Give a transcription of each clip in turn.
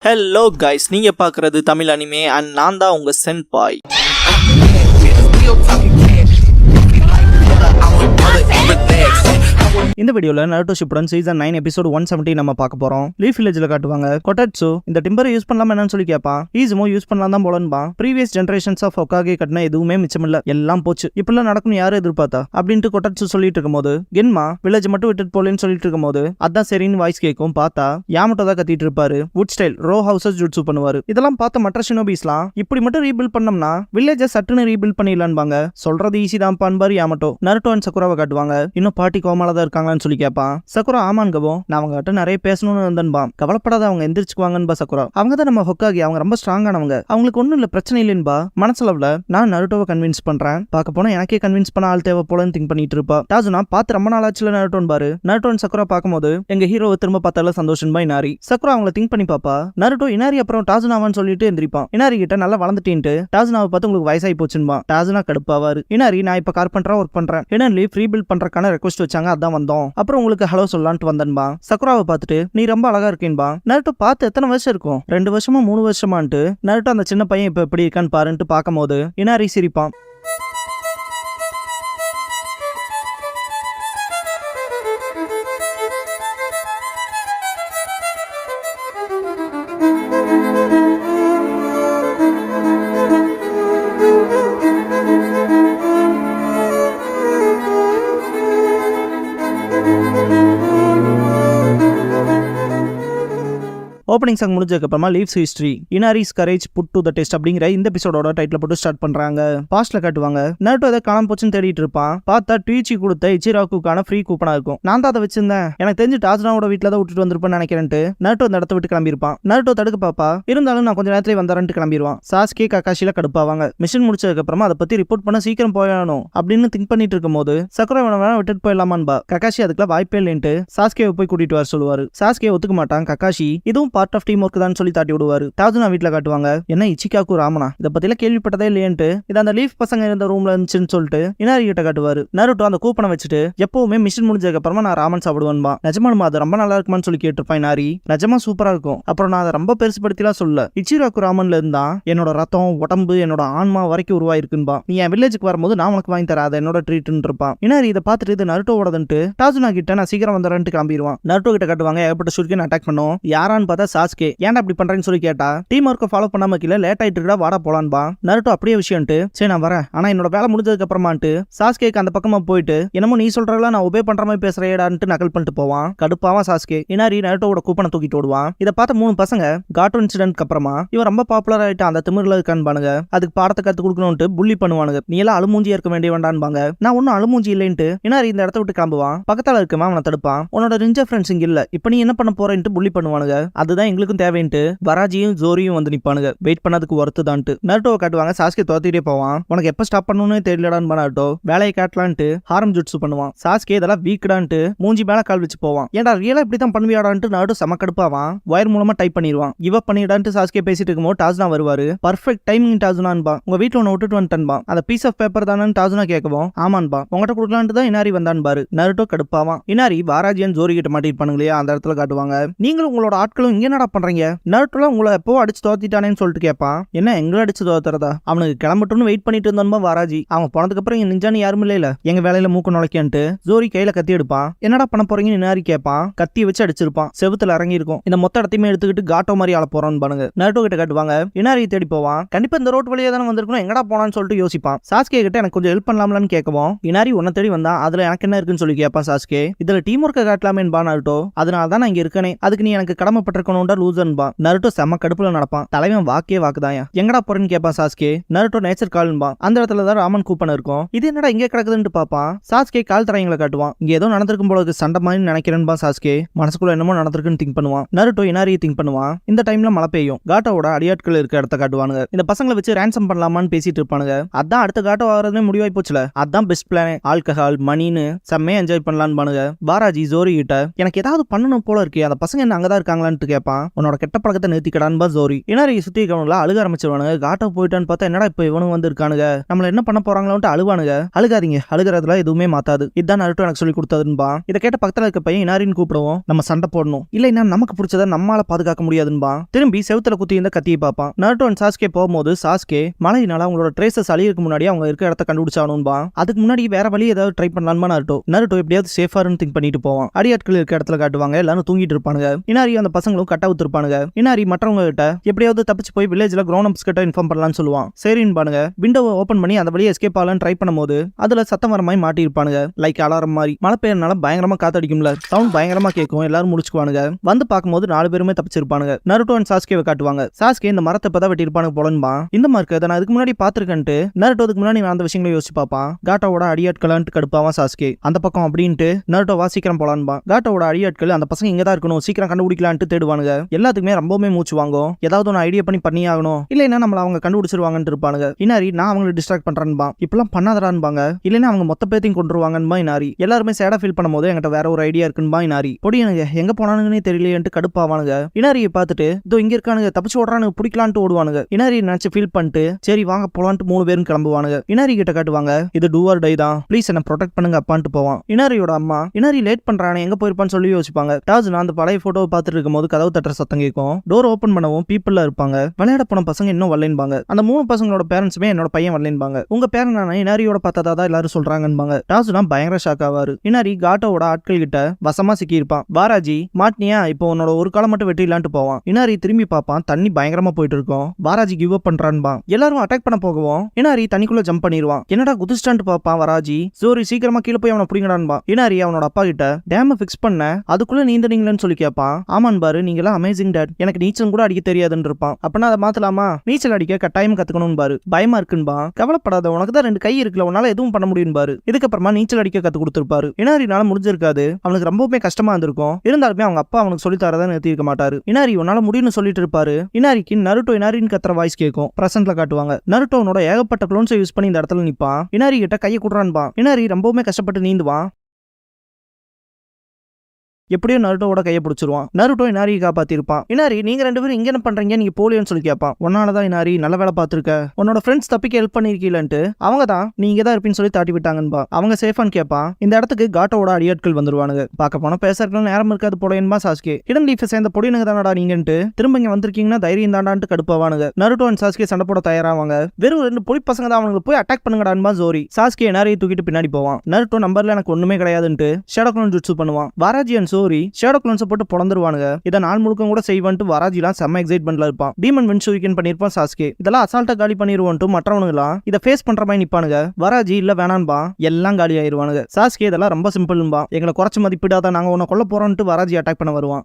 Hello guys, நீங்க பார்க்குறது Tamil anime and நான் தான் உங்க சென்பாய். இந்த வீடியோல நருட்டோ ஷிப்புடன் சீசன் 9 எபிசோட் 170 நம்ம பார்க்க போறோம். லீஃப் வில்லேஜ்ல காட்டுவாங்க. கொட்டட்சு இந்த டிம்பரை யூஸ் பண்ணலாமா என்னன்னு சொல்லி கேட்பான். ஈஸுமோ யூஸ் பண்ணலாம் தான் போலன்பா. ப்ரீவியஸ் ஜெனரேஷன்ஸ் ஆஃப் ஹொக்காகே கட்டின எதுவுமே மிச்சம் இல்ல, எல்லாம் போச்சு. இப்பெல்லாம் நடக்கும் யாரும் எதிர்பார்த்தா அப்படின்ட்டு கொட்டட்சு சொல்லிட்டு இருக்கும்போது கென்மா வில்லேஜ் மட்டும் விட்டுட்டு போலேன்னு சொல்லிட்டு இருக்கும்போது அதான் சரின்னு வாய்ஸ் கேட்கும். பார்த்தா யாமட்டோ தான் கத்திட்டு இருப்பாரு. Wood style row houses jutsu பண்ணுவாரு. இதெல்லாம் பார்த்த மற்ற ஷினோபிஸ்லாம் இப்படி மட்டும் ரீபில்ட் பண்ணோம்னா வில்லேஜை சட்டுன்னு ரீபில்ட் பண்ணிடலான்பாங்க. சொல்றது ஈஸி தான் பான்பாரு யாமட்டோ. நருட்டோ அண்ட் சக்குராவை காட்டுவாங்க. இன்னும் பாட்டி கோமால தான் இருக்காங்கன்னு சொல்லி கேட்பான். சக்குரா ஆமான்கவும் நான் அவங்க கிட்ட நிறைய பேசணும்னு இருந்தேன்பா. கவலைப்படாத, அவங்க எந்திரிச்சுக்குவாங்கன்பா சக்குரா. அவங்க தான் நம்ம ஹொக்காகி, அவங்க ரொம்ப ஸ்ட்ராங்கானவங்க, அவங்களுக்கு ஒன்னும் இல்ல, பிரச்சனை இல்லைன்பா. மனசளவுல நான் நருட்டோவை கன்வின்ஸ் பண்றேன். பார்க்க போனா எனக்கே கன்வின்ஸ் பண்ண ஆள் தேவை போலன்னு திங்க் பண்ணிட்டு இருப்பா. டாசுனா பார்த்து ரொம்ப நாள் ஆச்சுல நருட்டோன் பாரு. நருட்டோன் சக்குரா பார்க்கும்போது எங்க ஹீரோவை திரும்ப பார்த்தால சந்தோஷம் பா இனாரி. சக்குரா அவங்களை திங்க் பண்ணி பாப்பா. நருட்டோ இனாரி அப்புறம் டாசுனாவான்னு சொல்லிட்டு எந்திரிப்பான். இனாரி கிட்ட நல்லா வளர்ந்துட்டேன்ட்டு டாசுனாவை பார்த்து உங்களுக்கு வயசாகி போச்சுன்பா. டாசுனா கடுப்பாவாரு. இனாரி நான் இப்ப கார்பெண்டரா ஒர்க் பண்றேன், என்னன்னு ஃப்ரீ பில்ட் பண்றதுக்கான ரெக்வஸ்ட் வச்சாங்க, அதான் வந்தோம். அப்புறம் உங்களுக்கு ஹலோ சொல்லலான்ட்டு வந்தன்பா. சக்குராவை பார்த்துட்டு நீ ரொம்ப அழகா இருக்கேன்பா. நருட்டோ பார்த்து எத்தனை வருஷம் இருக்கும், 2 வருஷமா 3 வருஷமான்ட்டு. நருட்டோ அந்த சின்ன பையன் இப்ப எப்படி இருக்கான்னு பாருன்ட்டு பார்க்கும் போது இனாரி சிரிப்பான். ஓப்பனிங் சாங் முடிஞ்சதுக்கு அப்புறமா லீவ்ஸ் ஹிஸ்டரி இனாரிஸ் courage put to the test அப்படிங்கிற இந்த எபிசோடோட டைட்டில் போட்டு ஸ்டார்ட் பண்றாங்க. பாஸ்ட்ல காட்டுவாங்க. நருட்டோ எதை காணாம போச்சுன்னு தேடிட்டு இருப்பான். பார்த்தா ட்வீச்சி கொடுத்த இச்சிராக்குக்கான ஃப்ரீ கூப்பனா இருக்கும். நான் தான் அதை வச்சிருந்தேன், எனக்கு தெரிஞ்சு டாசுனாவோட வீட்டில் தான் விட்டுட்டு வந்திருப்பேன்னு நினைக்கிறேன்ட்டு நருட்டோ அந்த இடத்த விட்டு கிளம்பியிருப்பான். நருட்டோ தடுக்க பாப்பா. இருந்தாலும் நான் கொஞ்ச நேரத்துல வந்தாரன்ட்டு கிளம்பிடுவான். சாஸ்கே கக்காஷில கடுப்பாவாங்க. மிஷன் முடிச்சதுக்கு அப்புறமா அதை பத்தி ரிப்போர்ட் பண்ண சீக்கிரம் போயணும் அப்படின்னு திங்க் பண்ணிட்டு இருக்கும் போது சக்குரா வேணா விட்டுட்டு போயிடலாமான்பா. கக்காஷி அதுக்குள்ள வாய்ப்பே இல்லைன்ட்டு சாஸ்கேவை போய் கூட்டிட்டு வர சொல்லுவாரு. சாஸ்கே ஒத்துக்க மாட்டான். கக்காஷி இதுவும் பார்ட் ஆஃப் டீம் ஒர்க் தான் சொல்லி தாட்டி விடுவாரு. டாசுனா வீட்ல காட்டுவாங்க. என்ன இச்சிகாக்கு ராமனா, இத பத்தில கேள்விப்பட்டதே இல்லையன்ட்டு இது அந்த லீஃப் பசங்க இருந்த ரூம்ல இருந்துச்சுன்னு சொல்லிட்டு இனாரி கிட்ட காட்டுவாரு. நருட்டோ அந்த கூப்பனை வச்சுட்டு எப்பவுமே மிஷன் முடிஞ்சதுக்கு அப்புறமா நான் ராமன் சாப்பிடுவேன்பா. நிஜமானுமா அது ரொம்ப நல்லா இருக்குமான்னு சொல்லி கேட்டிருப்பான் இனாரி. நிஜமா சூப்பரா இருக்கும். அப்புறம் நான் அதை ரொம்ப பெருசுபடுத்திலாம் சொல்ல, இச்சிராக்கு ராமன்ல இருந்தா என்னோட ரத்தம் உடம்பு என்னோட ஆன்மா வரைக்கும் உருவாயிருக்குன்பா. நீ என் வில்லேஜுக்கு வரும்போது நான் உனக்கு வாங்கி தர, அதை என்னோட ட்ரீட்னு இருப்பான். இனாரி இதை பார்த்துட்டு இது நருட்டோவோடதுன்ட்டு டாசுனா கிட்ட நான் சீக்கிரம் வந்துடுறேன்ட்டு கிளம்பிடுவான். நருட்டோ கிட்ட காட்டுவாங்க. ஏகப்பட்ட ஷூரிகன் அட்டாக் பண்ணும். யாரான்னு பார்த்தா சாஸ்கே. ஏன்டா அப்படி பண்றேன்னு சொல்லி கேட்டா டீம் ஒர்க்க ஃபாலோ பண்ணாம கீழே லேட் ஆயிட்டு இருக்கா, வாடா போலான்பா. நருட்டோ அப்படியே விஷயம்ட்டு சரி நான் வரேன், ஆனா என்னோட வேலை முடிஞ்சதுக்கு அப்புறமான்ட்டு சாஸ்கேக்கு அந்த பக்கமா போயிட்டு என்னமோ நீ சொல்றதெல்லாம் நான் ஒபே பண்ற மாதிரி பேசுறேடான்ட்டு நகல் பண்ணிட்டு போவான். கடுப்பாவான் சாஸ்கே. இனாரி நருட்டோவோட கூப்பனை தூக்கிட்டு ஓடுவான். இதை பார்த்த 3 பசங்க காட்டோ இன்சிடென்ட்க்கு அப்புறமா இவன் ரொம்ப பாப்புலர் ஆயிட்டு அந்த திமிரில் இருக்கான்பானுங்க. அதுக்கு பாடத்தை கத்து கொடுக்கணும்ட்டு புள்ளி பண்ணுவானுங்க. நீ எல்லாம் அழுமூஞ்சியா இருக்க வேண்டிய வேண்டான்பாங்க. நான் ஒன்னும் அழுமூஞ்சி இல்லைன்ட்டு இனாரி இந்த இடத்த விட்டு கிளம்புவான். பக்கத்தால இருக்கமா அவனை தடுப்பான். உன்னோட ரிஞ்ச ஃப்ரெண்ட்ஸ் இங்க இல்ல, இப்ப நீ என்ன பண்ண போறேன்ட்டு புள்ளி பண்ணுவானுங்க. அதுதான் எங்களுக்கும் தேவைன்ட்டு வராஜியும் ஜோரியும் வந்து நிப்பானுங்க. வெயிட் பண்ணதுக்கு ஒர்த்து தான்ட்டு நருட்டோவை காட்டுவாங்க. சாஸ்கே தோத்திட்டே போவான். உனக்கு எப்ப ஸ்டாப் பண்ணணும்னு தெரியலடான்னு நருட்டோ வேலையை காட்டலான்ட்டு ஹாரம் ஜுட்சு பண்ணுவான். சாஸ்கே இதெல்லாம் வீக்டான்ட்டு மூஞ்சி மேல கால் வச்சு போவான். ஏன்டா ரியலா இப்படி தான் பண்ணுவியாடான்ட்டு நருட்டோ செம கடுப்பாவான். வயர் மூலமா டைப் பண்ணிடுவான். இவ பண்ணிடான்ட்டு சாஸ்கே பேசிட்டு இருக்கும்போது டாசுனா வருவாரு. பர்ஃபெக்ட் டைமிங் டாசுனான்பா. உங்க வீட்டுல ஒன்னு விட்டுட்டு வந்துட்டன்பா. அந்த பீஸ் ஆஃப் பேப்பர் தானு டாசுனா கேட்கவும் ஆமான்பா உங்ககிட்ட கொடுக்கலான்ட்டு தான் இனாரி வந்தான் பாரு. நருட்டோ கடுப்பாவான். இனாரி வாராஜியன் ஜோரி கிட்ட மாட்டிருப்பானுங்களே அந்த இடத்துல காட்டுவாங்க. நீங்களும் உங்களோட ஆட்களும் இங்க என்னடா பண்றீங்க, நருட்டோல உங்களை எப்போ அடிச்சு தோத்திட்டானேன்னு சொல்லிட்டு கேட்பான். என்ன எங்களை அடிச்சு தோத்துறதா, அவனுக்கு கிளம்பட்டும்னு வெயிட் பண்ணிட்டு இருந்தான்பா வாராஜி. அவன் போனதுக்கு அப்புறம் இங்க நிஞ்சானு யாரும் இல்ல, எங்க வேலையில மூக்க நுழைக்கான்ட்டு ஜோரி கையில கத்தி எடுப்பான். என்னடா பண்ண போறீங்கன்னு இனாரி கேட்பான். கத்தி வச்சு அடிச்சிருப்பான். செவுத்துல இறங்கி இருக்கும். இந்த மொத்த இடத்தையுமே எடுத்துக்கிட்டு காட்டோ மாதிரி ஆள போறான்னு பாருங்க. நருட்டோ கிட்ட காட்டுவாங்க. இனாரி தேடி போவான். கண்டிப்பா இந்த ரோட் வழியா தானே வந்திருக்கணும், எங்கடா போனான்னு சொல்லிட்டு யோசிப்பான். சாஸ்கே கிட்ட எனக்கு கொஞ்சம் ஹெல்ப் பண்ணலாம்லான்னு கேட்கவும் இனாரி உன்னை தேடி வந்தா அதுல எனக்கு என்ன இருக்குன்னு சொல்லி கேட்பான். சாஸ்கே இதுல டீம் ஒர்க்க காட்டலாமேன்பா நருட்டோ. அதனால தான் நான் இங்க இருக்கனே, அதுக்கு நீ எனக்கு கடமைப்பட்டிருக்கணும்டா லூசன்பா. நருட்டோ செம்ம கடுப்புல நடப்பான். தலைவன் வாக்கே வாக்குதாயா. எங்கடா போறேன்னு கேட்பான் சாஸ்கே. Naruto nature கால்ன்பா. அந்த இடத்துல தான் ராமன் கூப்பன் இருக்கும். இது என்னடா இங்கே கிடக்குதுன்னு பாப்பான். சாஸ்கே கால் தரையங்களை காட்டுவான். இங்க ஏதோ நடந்திருக்கும் போல சண்டை மாதிரி நினைக்கிறேன்பா. சாஸ்கே மனசுக்குள்ள என்னமோ நடந்திருக்குன்னு திங்க் பண்ணுவான். நருட்டோ இனாரியை திங்க் பண்ணுவான். இந்த டைம்ல மழை பெய்யும். காட்டோட அடியாட்கள் இருக்க இடத்த காட்டுவானுங்க. இந்த பசங்களை வச்சு ரேன்சம் பண்ணலாமான்னு பேசிட்டு இருப்பானுங்க. அதான் அடுத்த காட்டோ ஆகிறதுமே முடிவாய் போச்சுல, அதான் பெஸ்ட் பிளானே. ஆல்கஹால் மணின்னு செம்மையா என்ஜாய் பண்ணலான்னு பானுங்க. பாராஜி ஜோரி கிட்ட எனக்கு ஏதாவது பண்ணணும் போல இருக்கு, அந்த பசங்க என்ன அங்கதான் இருக்காங்களான்னு கேட்பான். கேட்பான். உன்னோட கெட்ட பழக்கத்தை நிறுத்திக்கடான்பா ஜோரி. இனாரி சுத்தி இருக்கவங்கள அழுக ஆரம்பிச்சிருவானுங்க. காட்டோ போயிட்டான்னு பார்த்தா என்னடா இப்ப இவனும் வந்து இருக்கானுங்க, நம்மள என்ன பண்ண போறாங்களோன்ட்டு அழுவானுங்க. அழுகாதீங்க, அழுகிறதுல எதுவுமே மாத்தாது, இதுதான் நருட்டோ எனக்கு சொல்லி கொடுத்ததுன்பா. இதை கேட்ட பக்கத்துல இருக்க பையன் இனாரின்னு கூப்பிடுவோம். நம்ம சண்டை போடணும், இல்லைன்னா நமக்கு பிடிச்சதை நம்மளால பாதுகாக்க முடியாதுன்பா. திரும்பி செவுத்துல குத்தி இந்த கத்தியை பார்ப்பான். நருட்டோ அண்ட் சாஸ்கே போகும்போது சாஸ்கே மழையினால அவங்களோட ட்ரேசஸ் அழியறதுக்கு முன்னாடி அவங்க இருக்க இடத்த கண்டுபிடிச்சானும்பா. அதுக்கு முன்னாடி வேற வழி ஏதாவது ட்ரை பண்ணலாமா நருட்டோ எப்படியாவது சேஃபாருன்னு திங்க் பண்ணிட்டு போவான். அடியாட்கள் இருக்க இடத்துல காட்டுவாங்க. எல்லாரும் தூங்கிட்டு இருப்பானுங்க. இனாரி அந்த பசங்களும் கட்ட ஊத்திருப்பானுங்க. இனாரி மற்றவங்க கிட்ட எப்படியாவது தப்பிச்சு போய் வில்லேஜ்ல grown ups கிட்ட இன்ஃபார்ம் பண்ணலாம்னு சொல்லுவான். சரின்னு பானுங்க. விண்டோவை ஓபன் பண்ணி அந்த வழியை எஸ்கேப் ஆகலான்னு ட்ரை பண்ணும்போது அதுல சத்தம் வர மாதிரி மாட்டி இருப்பானுங்க. லைக் அலாரம் மாதிரி. மழை பெய்யறனால பயங்கரமா காத்தடிக்கும்ல, சவுண்ட் பயங்கரமா கேட்கும். எல்லாரும் முடிச்சுக்குவானுங்க. வந்து பார்க்கும்போது 4 பேருமே தப்பிச்சிருப்பானுங்க. நருட்டோ அண்ட் சாஸ்கேவை காட்டுவாங்க. சாஸ்கே இந்த மரத்தை இப்பதான் வெட்டி இருப்பானுங்க போலன்பா. இந்த மார்க்கு நான் அதுக்கு முன்னாடி பாத்துருக்கேன்ட்டு நருட்டோ அதுக்கு முன்னாடி அந்த விஷயங்களை யோசிச்சு பார்ப்பான். காட்டோட அடியாட்களான்ட்டு கடுப்பாவான் சாஸ்கே. அந்த பக்கம் அப்படின்ட்டு நருட்டோ சீக்கிரம் போலான்பா. காட்டோட அடியாட்கள் அந்த பசங்க இங்க தான் இருக்கணும், சீக்கிரம் கண்டுபிடிக்கலான்ட்டு தேடுவானுங்க. எல்லாத்துக்குமே ரொம்பவுமே மூச்சு வாங்கும். ஏதாவது ஒன்று ஐடியா பண்ணி ஆகணும், இல்லைன்னா நம்மள அவங்க கண்டுபிடிச்சிருவாங்கன்னு இருப்பானுங்க. இனாரி நான் அவங்களை டிஸ்ட்ராக்ட் பண்றேன்பா. இப்பெல்லாம் பண்ணாதடான்பாங்க. இல்லைன்னா அவங்க மொத்த பேத்தையும் கொண்டுருவாங்கன்பா இனாரி. எல்லாருமே சேடா ஃபீல் பண்ணும்போது என்கிட்ட வேற ஒரு ஐடியா இருக்குன்பா இனாரி. பொடியனுங்க எங்க போனானுங்கன்னே தெரியலையேன்ட்டு கடுப்பாவானுங்க. இனாரியை பார்த்துட்டு இதோ இங்க இருக்கானுங்க, தப்பிச்சு ஓடுறானுங்க, பிடிக்கலான்ட்டு ஓடுவானுங்க. இனாரி நினைச்சு ஃபீல் பண்ணிட்டு சரி வாங்க போலான்ட்டு 3 பேரும் கிளம்புவானுங்க. இனாரி கிட்ட காட்டுவாங்க இது டூ ஆர் டை தான், ப்ளீஸ் என்ன ப்ரொடெக்ட் பண்ணுங்க அப்பான்ட்டு போவான். இனாரியோட அம்மா இனாரி லேட் பண்றானே எங்க போயிருப்பான்னு சொல்லி யோசிப்பாங்க. டாஜ்னா அந்த பழைய போட்டோவை பார்த்துட்டு இருக்கும்போது கதவு தட்டுற சத்தம் கேட்கும். டோர் ஓபன் பண்ணவும் பீப்புள்ல இருப்பாங்க. விளையாட போன பசங்க இன்னும் வரலன்பாங்க. அந்த 3 பசங்களோட பேரண்ட்ஸுமே என்னோட பையன் வரலன்பாங்க. உங்க பேரன் நான் இனாரியோட பார்த்ததா தான் எல்லாரும் சொல்றாங்கன்பாங்க. டாஜ்னா பயங்கர ஷாக் ஆவாரு. இனாரி காட்டோட ஆட்கள் கிட்ட வசமா சிக்கி இருப்பான். பாராஜி மாட்னியா இப்போ உன்னோட ஒரு காலம் மட்டும் வெட்டிடலான்ட்டு போவான். இனாரி திரும்பி பார்ப்பான். தண்ணி பயங்கரமா போயிட்டு இருக்கும். பாராஜி கிவ் அப் பண்றான்பா. எல்லாரும் அட்டாக் பண்ண போகவும் இனாரி தண்ணிக்குள்ள ஜம்ப் பண்ணிடுவான். என்னடா குதிஸ்டான்ட்டு பார்ப்பான் வராஜி. சோரி சீக்கிரமா கீழே போய் அவனை புடிங்கடான்பா. இனாரி அவனோட அப்பா கிட்ட டேம ஃபிக்ஸ் பண்ண அதுக்குள்ள நீந்தனீங்களன்னு சொல்லி கேட்பான். ஆமான் பாரு நீங்களாம் அமேசிங் டாட், எனக்கு நீச்சல் கூட அடிக்க தெரியாதுன்னு இருப்பான். அப்பனா அதை மாத்தலாமா, நீச்சல் அடிக்க கட்டாயம் கத்துக்கணும் பாரு. பயமா இருக்குன்பா. கவலைப்படாத, உனக்கு தான் 2 கை இருக்குல்ல, உன்னால எதுவும் பண்ண முடியும் பாரு. இதுக்கப்புறமா நீச்சல் அடிக்க கத்து கொடுத்துருப்பாரு. இனாரினால முடிஞ்சிருக்காது, அவனுக்கு ரொம்பவுமே கஷ்டமா இருந்திருக்கும். இருந்தாலுமே அவங்க அப்பா அவனுக்கு சொல்லி தரதான் நிறுத்தி இருக்க மாட்டாரு. இனாரி உன்னால முடியும்னு சொல்லிட்டு இருப்பாரு. இனாரிக்கு நருட்டோ இனாரின்னு கத்துற வாய்ஸ் கேட்கும். பிரசன்ட்ல காட்டுவாங்க. நருட்டோனோட ஏகப்பட்ட க்ளோன்ஸை யூஸ் பண்ணி இந்த இடத்துல நிப்பான். இனாரி கிட்ட கையை குடுறான்பா. இனாரி ரொம்பவுமே கஷ்டப்பட்டு நீந்துவான். எப்படியோ நருட்டோட கையை பிடிச்சிருவான். நருட்டோ இனாரியை காப்பாத்திருப்பான். இனாரி நீங்க 2 பேரும் இங்க என்ன பண்றீங்க, நீங்க போலியோன்னு சொல்லி கேட்பான். உன்னாலதான் இனாரி நல்ல வேலை பார்த்திருக்க, உன்னோட ஃப்ரெண்ட்ஸ் தப்பிக்க ஹெல்ப் பண்ணிருக்கீங்கன்ட்டு அவங்க தான் நீங்க தான் இருப்பீன்னு சொல்லி தாட்டி விட்டாங்கன்பா. அவங்க சேஃபான்னு கேட்பான். இந்த இடத்துக்கு காட்டோட அடியாட்கள் வந்துருவானுங்க. பார்க்க போனா பேசறதுக்கு நேரம் இருக்காது போடையன்பா சாஸ்கே. ஹிடன் லீஃபை சேர்ந்த பொடியனுங்க தானடா நீங்கன்ட்டு திரும்ப இங்க வந்திருக்கீங்கன்னா தைரியம் தாண்டான்ட்டு கடுப்பாவானுங்க. நருட்டோ அண்ட் சாஸ்கே சண்டை போட தயாராவாங்க. வெறும் 2 பொடி பசங்க தான் அவனுக்கு போய் அட்டாக் பண்ணுங்கடான்பா ஜோரி. சாஸ்கே இனாரியை தூக்கிட்டு பின்னாடி போவான். நருட்டோ நம்பர்ல எனக்கு ஒண்ணுமே கிடையாதுன்ட்டு ஷேடோ க்ளோன் ஜுட்சு பண்ணுவான். வாராஜி அண்ட் சோரி ஷேடோ க்ளோன்ஸை போட்டு பொளந்துருவானுங்க. இதை நாள் முழுக்க கூட செய்வான்ட்டு வாராஜிலாம் செம்ம எக்ஸைட்மெண்ட்ல இருப்பான். டீமன் வென்சூரிக்கன் பண்ணிருப்பான் சாஸ்கே. இதெல்லாம் அசால்ட்டா காலி பண்ணிடுவோன்ட்டு மற்றவனுங்களாம் இதை ஃபேஸ் பண்ற மாதிரி நிப்பானுங்க. வாராஜி இல்ல வேணான்பா, எல்லாம் காலி ஆயிருவானுங்க. சாஸ்கே இதெல்லாம் ரொம்ப சிம்பிள்பா, எங்களை குறைச்சு மதிப்பிடாத, நாங்க உன்னை கொல்ல போறோம்ட்டு வாராஜி அட்டாக் பண்ண வருவான்.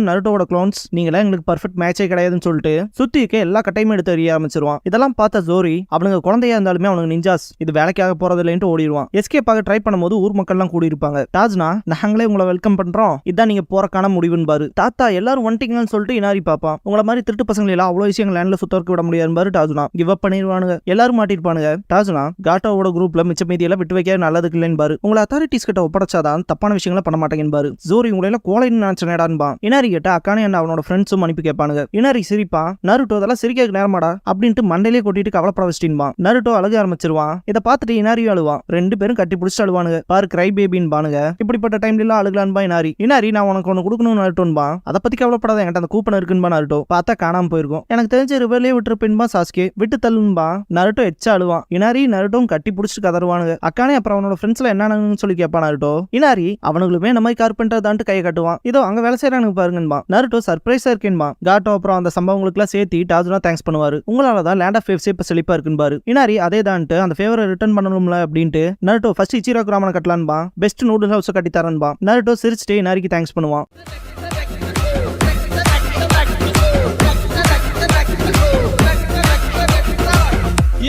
நருட்டோட க்ளோன்ஸ் நீங்களே எங்களுக்கு பர்ஃபெக்ட் மேட்சே கிடையாதுன்னு சொல்லிட்டு சுத்தி இருக்க எல்லா கட்டையுமே எடுத்து எறிய ஆரம்பிச்சிருவான். இதெல்லாம் பார்த்த ஜோரி அவனுங்க குழந்தையா இருந்தாலுமே அவனுக்கு நிஞ்சாஸ், இது வேலைக்காக போறது இல்லைன்ட்டு ஓடிடுவான். எஸ்கேப் ஆக ட்ரை பண்ணும்போது ஊர் மக்கள் எல்லாம் கூடி இருப்பாங்க. டாஜ்னா நாங்களே உங்களை வெல்கம் பண்றோம், இதான் நீங்க போறக்கான முடிவுன்னு. தாத்தா எல்லாரும் வந்துட்டீங்கன்னு சொல்லிட்டு இனாரி பாப்பான். உங்கள மாதிரி திருட்டு பசங்களை எல்லாம் அவ்வளவு விஷயம் லேண்ட்ல சுத்தருக்கு விட முடியாது டாஜுனா கிவ் அப் பண்ணிடுவானுங்க. எல்லாரும் மாட்டிருப்பானுங்க. டாஜுனா காட்டோவோட குரூப்ல மிச்ச மீதியெல்லாம் விட்டு வைக்க நல்லதுக்கு இல்லைன்னு பாரு. உங்களை அத்தாரிட்டிஸ் கிட்ட ஒப்படைச்சாதான் தப்பான விஷயங்களை பண்ண மாட்டேங்கன்னு பாரு. ஜோரி உங்களை எல்லாம் கோலைன்னு நினைச்சனேடான்பா. இனாரி கிட்ட அக்கானே என்ன அவனோட ஃப்ரெண்ட்ஸும் அனுப்பி கேட்பானுங்க. இனாரி சிரிப்பான். நருட்டோ அதெல்லாம் சிரிக்க நேரமாடா அப்படின்ட்டு மண்டையிலே கொட்டிட்டு கவலைப்பட வச்சிட்டின்பான். நருட்டோ அழுக ஆரம்பிச்சிருவான். இதை பார்த்துட்டு இனாரியும் அழுவான். 2 பேரும் கட்டி பிடிச்சிட்டு அழுவானுங்க. பாரு கிரை பேபின்னு பானுங்க. இப்படிப்பட்ட டைம்ல எல்லாம் அழுகலான்பா இனாரி. இனாரி நான் உனக்கு ஒன்று கொடுக்கணும்னு நருட்டோன்பா. அதை பத்தி கவலைப்படாத, என்கிட்ட அந்த கூப்பன் இருக்குன்பா நருட்டோ. பார்த்தா காணாம போயிருக்கும். எனக்கு தெரிஞ்ச ரிவர்லயே விட்டுருப்பேன்பா சாஸ்கே. விட்டு தள்ளுன்பா. நருட்டோ எச்சா அழுவான். இனாரி நருட்டோவும் கட்டி பிடிச்சிட்டு கதறுவானுங்க. அக்கானே அப்புறம் அவனோட ஃப்ரெண்ட்ஸ்ல என்னன்னு சொல்லி கேட்பான் நருட்டோ. இனாரி அவனுங்களுமே நம்ம கார்பெண்டர் தான்ட்டு கையை கட்டுவான். இதோ அங்க வேலை செய்யறானுங்க பாருங்கன்பா. நருட்டோ சர்ப்ரைஸா இருக்கேன்பா. காட்டோ அப்புறம் அந்த சம்பவங்களுக்கு எல்லாம் சேர்த்து டாஜுனா தேங்க்ஸ் பண்ணுவாரு. உங்களாலதான் லேண்ட் ஆஃப் வேவ்ஸே இப்ப செழிப்பா இருக்குன்பாரு. இனாரி அதே தான்ட்டு அந்த ஃபேவரை ரிட்டர்ன் பண்ணணும்ல அப்படின்ட்டு நருட்டோ ஃபர்ஸ்ட் இச்சிராக்கு ராமனை கட்டலான்பா. பெஸ்ட் நூடுல் ஹவுஸ் கட்டி தரன்பா. நருட்டோ சிரிச்சுட்டே இனாரிக்கு தேங்க்ஸ் பண்ணுவான்.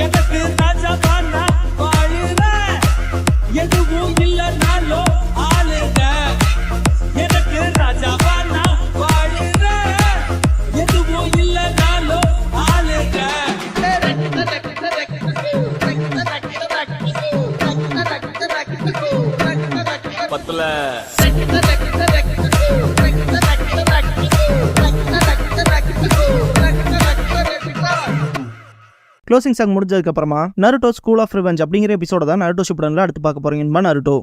எனக்கு ராஜாவானா வாழுற, எதுவும் இல்லைனாலோ ஆளுங்க. எனக்கு ராஜாவானா வாழுற, எதுவும் இல்லைனாலோ ஆளுங்க. பத்துல க்ளோசிங் சாங் முடிஞ்சதுக்கு அப்புறமா நருட்டோ ஸ்கூல் ஆஃப் ரிவெஞ்ச் அப்படிங்கிற எபிசோட தான் நருட்டோ ஷிப்புடன்ல அடுத்து பார்க்க போறீங்க நருட்டோ.